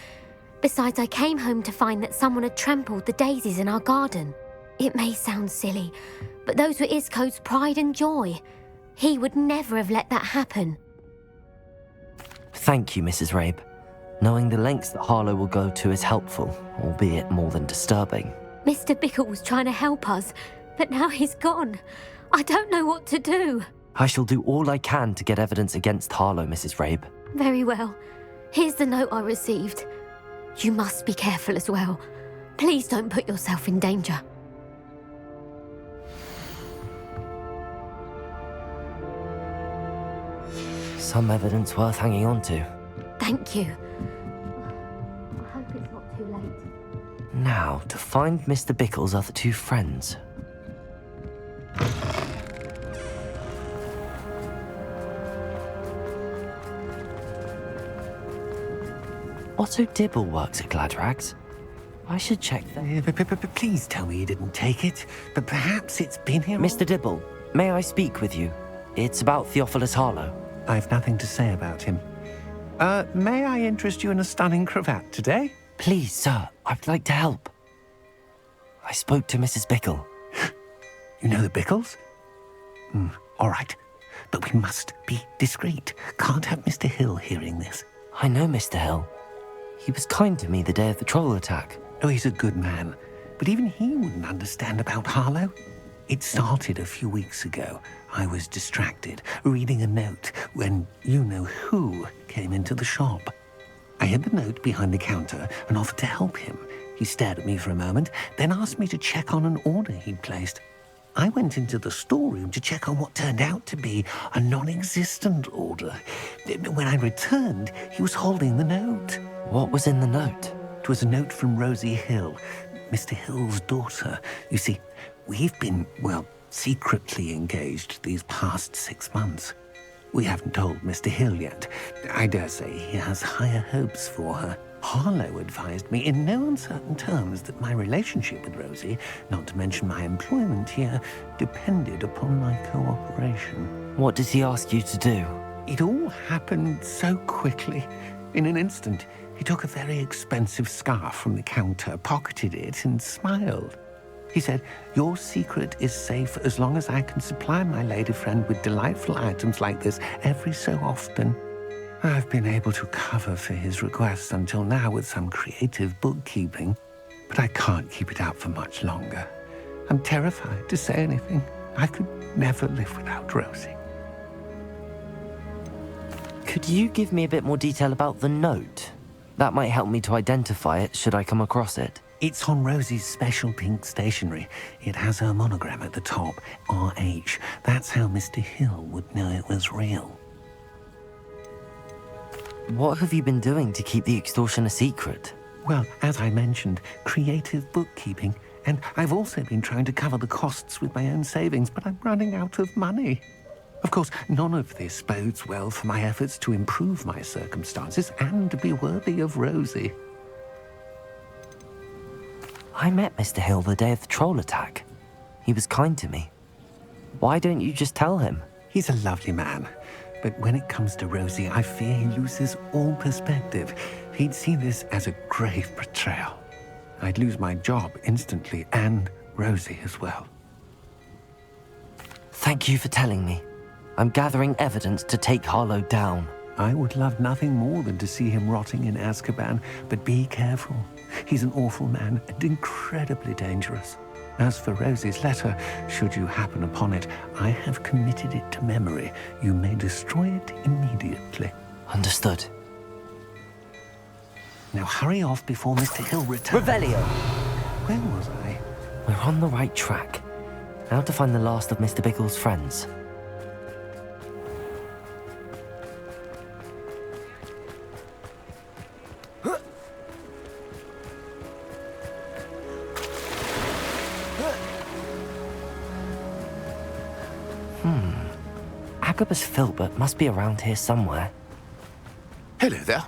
Besides, I came home to find that someone had trampled the daisies in our garden. It may sound silly, but those were Isco's pride and joy. He would never have let that happen. Thank you, Mrs. Rabe. Knowing the lengths that Harlow will go to is helpful, albeit more than disturbing. Mr. Bickle was trying to help us, but now he's gone. I don't know what to do. I shall do all I can to get evidence against Harlow, Mrs. Rabe. Very well. Here's the note I received. You must be careful as well. Please don't put yourself in danger. Some evidence worth hanging on to. Thank you. I hope it's not too late. Now, to find Mr. Bickle's other two friends. Otto Dibble works at Gladrags. I should check that. Please tell me you didn't take it, but perhaps it's been here. Mr. Dibble, may I speak with you? It's about Theophilus Harlow. I've nothing to say about him. May I interest you in a stunning cravat today? Please, sir, I'd like to help. I spoke to Mrs. Bickle. You know the Bickles? All right, but we must be discreet. Can't have Mr. Hill hearing this. I know Mr. Hill. He was kind to me the day of the troll attack. Oh, he's a good man, but even he wouldn't understand about Harlow. It started a few weeks ago. I was distracted, reading a note, when you-know-who came into the shop. I hid the note behind the counter and offered to help him. He stared at me for a moment, then asked me to check on an order he'd placed. I went into the storeroom to check on what turned out to be a non-existent order. When I returned, he was holding the note. What was in the note? It was a note from Rosie Hill, Mr. Hill's daughter. You see, we've been, secretly engaged these past 6 months. We haven't told Mr. Hill yet. I dare say he has higher hopes for her. Harlow advised me in no uncertain terms that my relationship with Rosie, not to mention my employment here, depended upon my cooperation. What did he ask you to do? It all happened so quickly. In an instant, he took a very expensive scarf from the counter, pocketed it, and smiled. He said, "Your secret is safe as long as I can supply my lady friend with delightful items like this every so often." I've been able to cover for his requests until now with some creative bookkeeping, but I can't keep it out for much longer. I'm terrified to say anything. I could never live without Rosie. Could you give me a bit more detail about the note? That might help me to identify it should I come across it. It's on Rosie's special pink stationery. It has her monogram at the top, RH. That's how Mr. Hill would know it was real. What have you been doing to keep the extortion a secret? Well, as I mentioned, creative bookkeeping. And I've also been trying to cover the costs with my own savings, but I'm running out of money. Of course, none of this bodes well for my efforts to improve my circumstances and to be worthy of Rosie. I met Mr. Hill the day of the troll attack. He was kind to me. Why don't you just tell him? He's a lovely man. But when it comes to Rosie, I fear he loses all perspective. He'd see this as a grave betrayal. I'd lose my job instantly, and Rosie as well. Thank you for telling me. I'm gathering evidence to take Harlow down. I would love nothing more than to see him rotting in Azkaban, but be careful. He's an awful man and incredibly dangerous. As for Rosie's letter, should you happen upon it, I have committed it to memory. You may destroy it immediately. Understood. Now hurry off before Mr. Hill returns. Revelio! Where was I? We're on the right track. Now to find the last of Mr. Biggles' friends. Agabus Filbert must be around here somewhere. Hello there.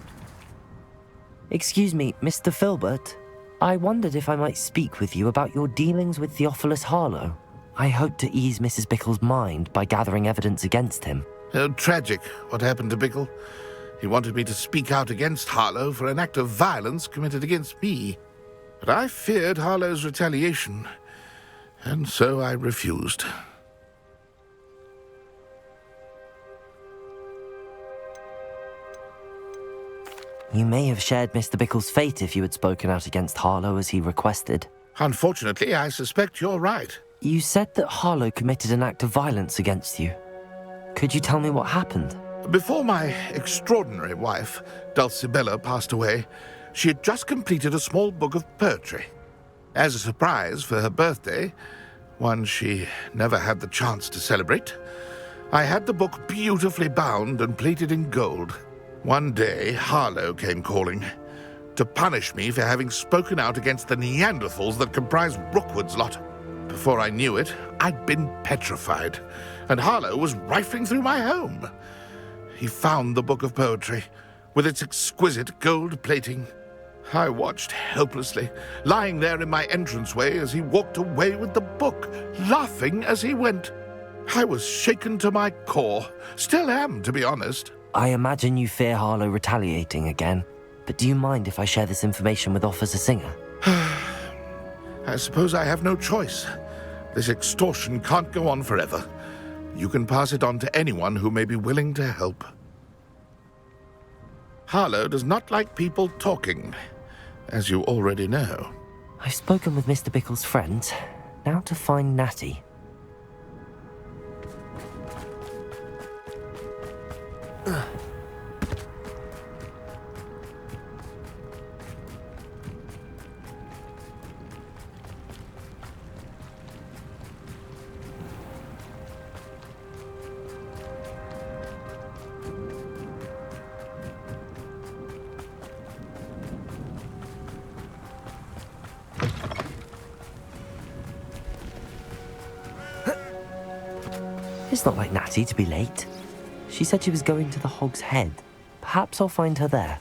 Excuse me, Mr. Filbert. I wondered if I might speak with you about your dealings with Theophilus Harlow. I hope to ease Mrs. Bickle's mind by gathering evidence against him. Oh, tragic, what happened to Bickle. He wanted me to speak out against Harlow for an act of violence committed against me. But I feared Harlow's retaliation, and so I refused. You may have shared Mr. Bickle's fate if you had spoken out against Harlow as he requested. Unfortunately, I suspect you're right. You said that Harlow committed an act of violence against you. Could you tell me what happened? Before my extraordinary wife, Dulcibella, passed away, she had just completed a small book of poetry. As a surprise for her birthday, one she never had the chance to celebrate, I had the book beautifully bound and plated in gold. One day, Harlow came calling to punish me for having spoken out against the Neanderthals that comprised Rookwood's lot. Before I knew it, I'd been petrified, and Harlow was rifling through my home. He found the book of poetry, with its exquisite gold plating. I watched helplessly, lying there in my entranceway as he walked away with the book, laughing as he went. I was shaken to my core. Still am, to be honest. I imagine you fear Harlow retaliating again, but do you mind if I share this information with Officer Singer? I suppose I have no choice. This extortion can't go on forever. You can pass it on to anyone who may be willing to help. Harlow does not like people talking, as you already know. I've spoken with Mr. Bickle's friends. Now to find Natty. It's not like Natty to be late. She said she was going to the Hog's Head. Perhaps I'll find her there.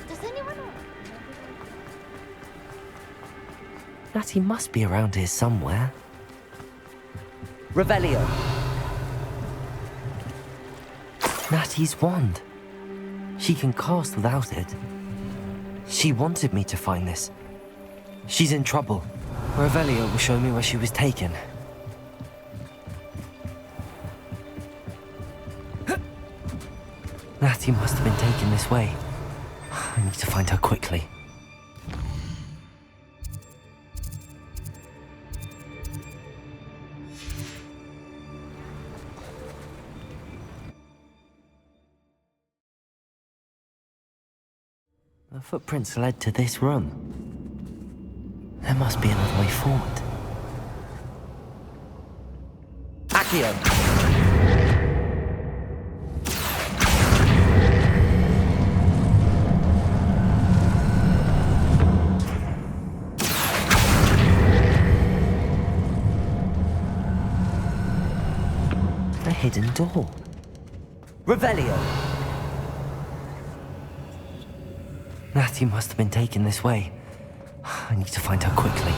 Does anyone know? Natty must be around here somewhere. Revelio. Natty's wand. She can cast without it. She wanted me to find this. She's in trouble. Revelio will show me where she was taken. Natty must have been taken this way. I need to find her quickly. The footprints led to this room. There must be another way forward. Accio! A hidden door. Revelio! Natty must have been taken this way. I need to find her quickly.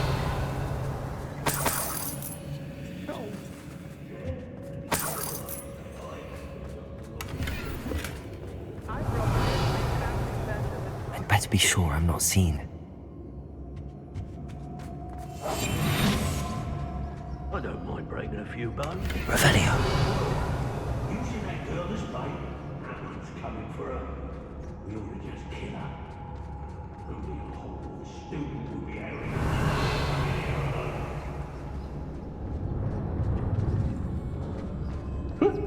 to be sure I'm not seen. I don't mind breaking a few bones. Revelio. You see that girl this bait? Amit's coming for her. We ought to just kill her. Only a whole student will be airing.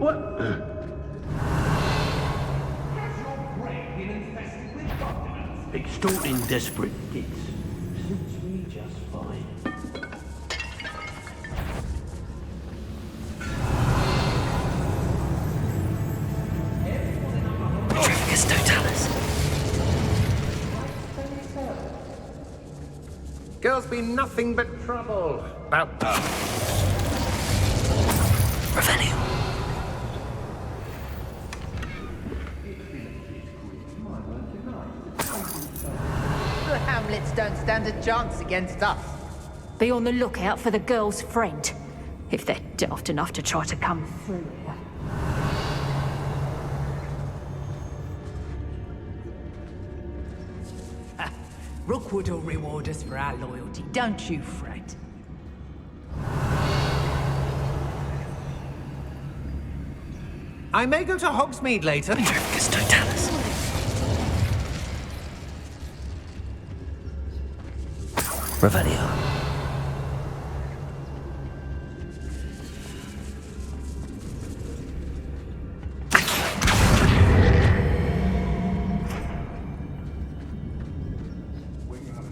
What? Has your brain been infested with documents? Extorting desperate kids. Suits me just fine. Girls be nothing but trouble. About Revelio. The Hamlets don't stand a chance against us. Be on the lookout for the girl's friend, if they're daft enough to try to come through here. Rookwood will reward us for our loyalty, don't you fret. I may go to Hogsmeade later. Totalis. Revelio.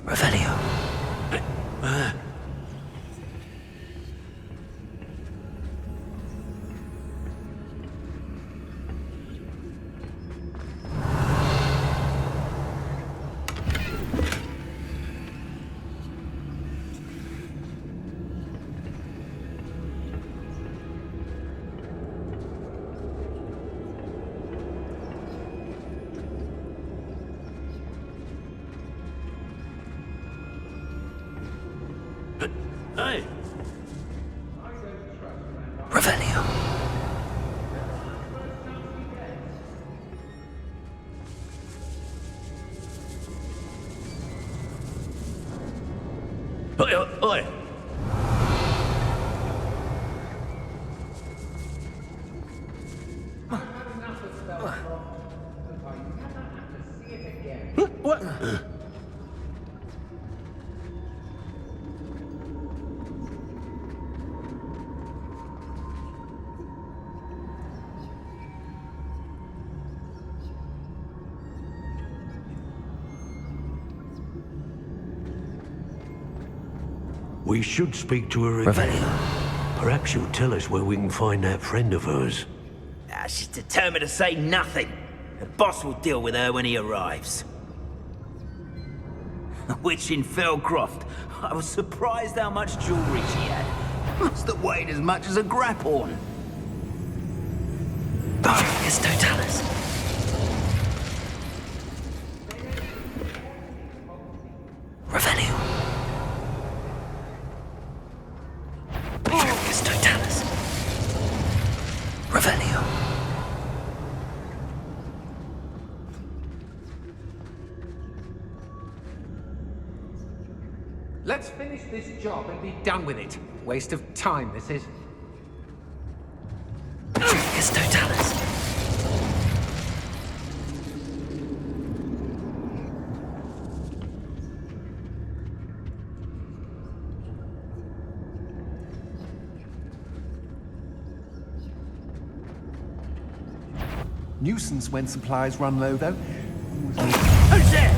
Revelio. Hey! Revelio. Oi! What? We should speak to her again. Perhaps she'll tell us where we can find that friend of hers. She's determined to say nothing. The boss will deal with her when he arrives. Which in Felcroft, I was surprised how much jewelry she had. Must have weighed as much as a grapphorn. Baricus Totalis. Revelio. Baricus Totalis. Revelio. Let's finish this job and be done with it. Waste of time, this is. Baricus Totalis. Nuisance when supplies run low, though. Who's there?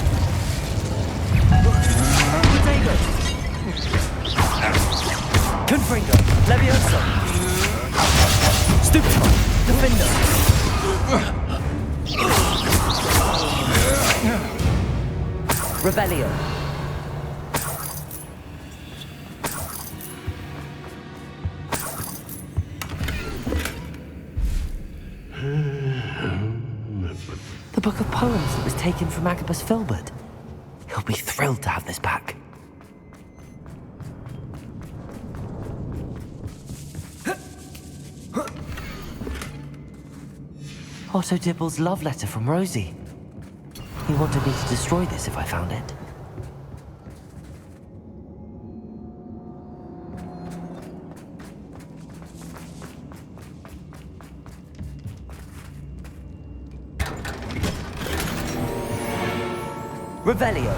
Confringo. Levioso. Stupefy. Defender. Revelio. The book of poems that was taken from Agabus Filbert. He'll be thrilled to have this back. Otto Dibble's love letter from Rosie. He wanted me to destroy this if I found it. Revelio.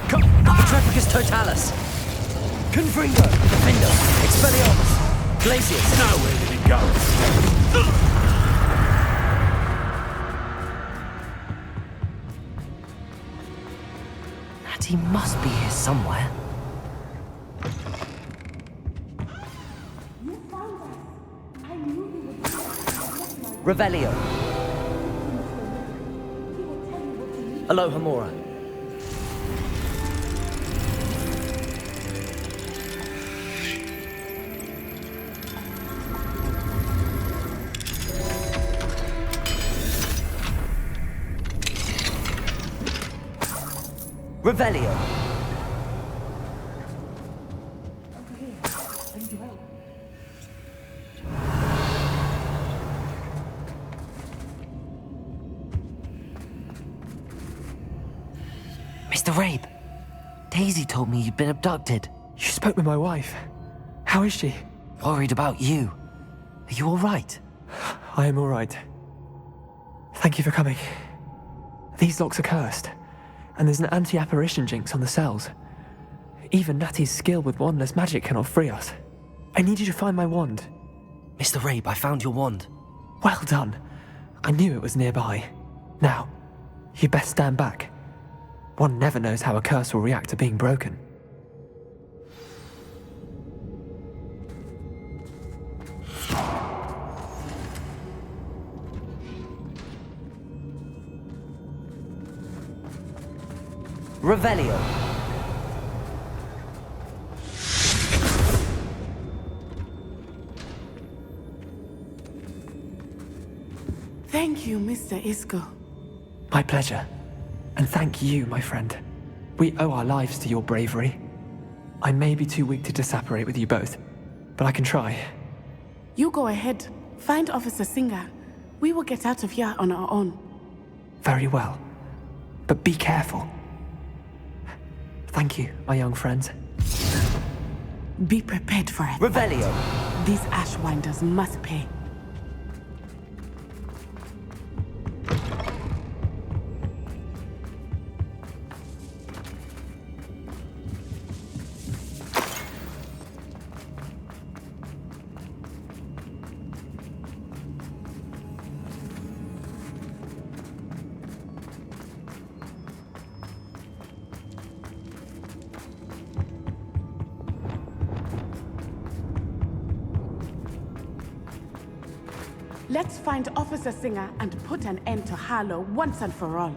Petrepicus totalis. Confringo. Defendo. Expelliarmus. Glacius. Now where did it go? Natty must be here somewhere. Revelio. Aloha Mora. Revelio. Mr. Rabe, Daisy told me you'd been abducted. You spoke with my wife. How is she? Worried about you. Are you all right? I am all right. Thank you for coming. These locks are cursed, and there's an anti-apparition jinx on the cells. Even Natty's skill with wandless magic cannot free us. I need you to find my wand. Mr. Rabe, I found your wand. Well done. I knew it was nearby. Now, you best stand back. One never knows how a curse will react to being broken. Revelio. Thank you, Mr. Isco. My pleasure. And thank you, my friend. We owe our lives to your bravery. I may be too weak to disapparate with you both, but I can try. You go ahead. Find Officer Singer. We will get out of here on our own. Very well. But be careful. Thank you, my young friends. Be prepared for it. Revelio. These Ashwinders must pay. Let's find Officer Singer and put an end to Harlow once and for all.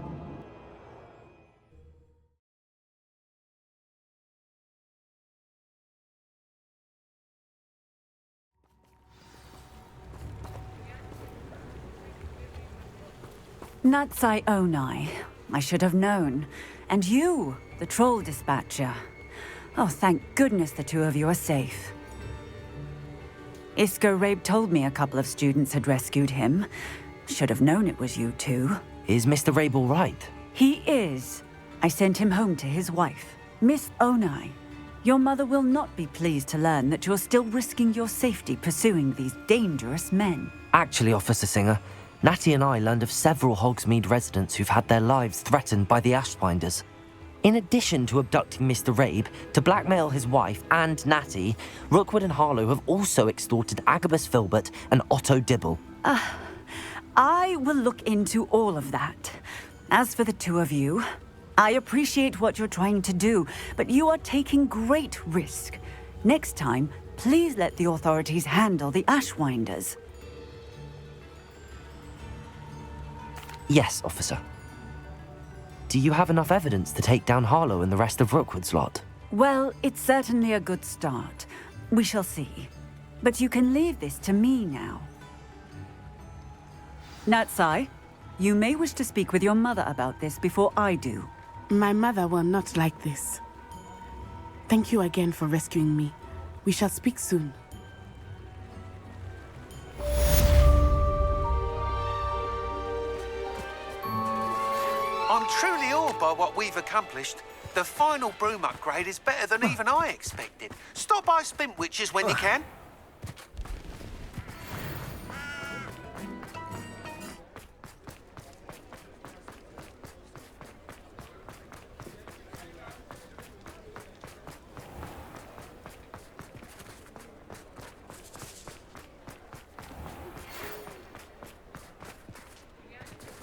Natsai Onai. I should have known. And you, the troll dispatcher. Oh, thank goodness the two of you are safe. Isco Rabe told me a couple of students had rescued him. Should have known it was you two. Is Mr. Rabe all right? He is. I sent him home to his wife. Miss Onai, your mother will not be pleased to learn that you're still risking your safety pursuing these dangerous men. Actually, Officer Singer, Natty and I learned of several Hogsmeade residents who've had their lives threatened by the Ashwinders. In addition to abducting Mr. Rabe to blackmail his wife and Natty, Rookwood and Harlow have also extorted Agabus Filbert and Otto Dibble. I will look into all of that. As for the two of you, I appreciate what you're trying to do, but you are taking great risk. Next time, please let the authorities handle the Ashwinders. Yes, officer. Do you have enough evidence to take down Harlow and the rest of Rookwood's lot? Well, it's certainly a good start. We shall see. But you can leave this to me now. Natsai, you may wish to speak with your mother about this before I do. My mother will not like this. Thank you again for rescuing me. We shall speak soon. I'm truly awed by what we've accomplished. The final broom upgrade is better than even I expected. Stop by Spintwitches when you can.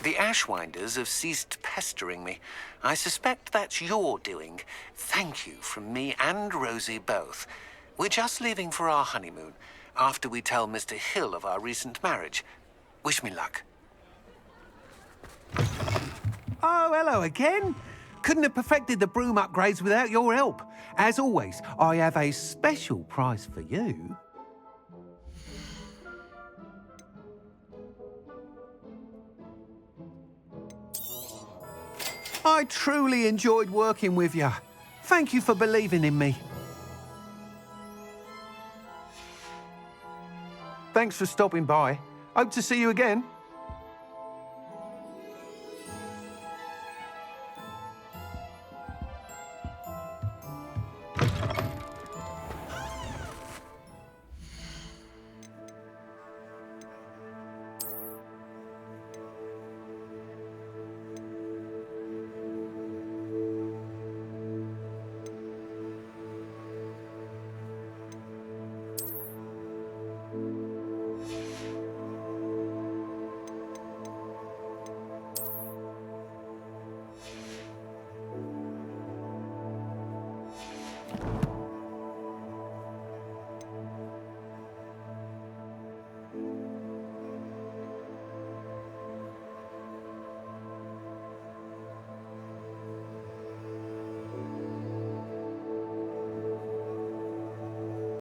The Ashwinders have ceased pestering me. I suspect that's your doing. Thank you from me and Rosie both. We're just leaving for our honeymoon, after we tell Mr. Hill of our recent marriage. Wish me luck. Oh, hello again. Couldn't have perfected the broom upgrades without your help. As always, I have a special prize for you. I truly enjoyed working with you. Thank you for believing in me. Thanks for stopping by. Hope to see you again.